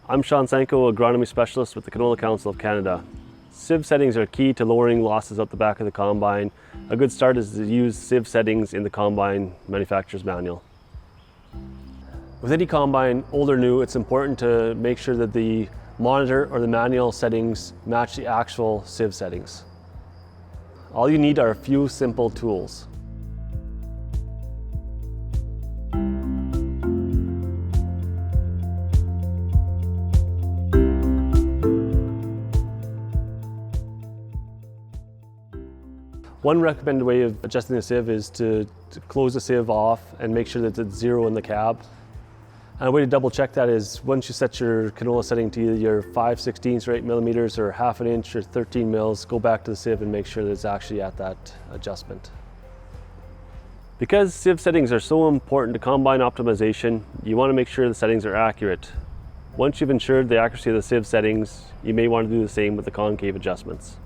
I'm Shawn Senko, agronomy specialist with the Canola Council of Canada. Sieve settings are key to lowering losses out the back of the combine. A good start is to use sieve settings in the combine manufacturer's manual. With any combine, old or new, it's important to make sure that the monitor or the manual settings match the actual sieve settings. All you need are a few simple tools. One recommended way of adjusting the sieve is to close the sieve off and make sure that it's zero in the cab. And a way to double check that is once you set your canola setting to either your 5/16 or 8 millimeters or half an inch or 13 mils, go back to the sieve and make sure that it's actually at that adjustment. Because sieve settings are so important to combine optimization, you want to make sure the settings are accurate. Once you've ensured the accuracy of the sieve settings, you may want to do the same with the concave adjustments.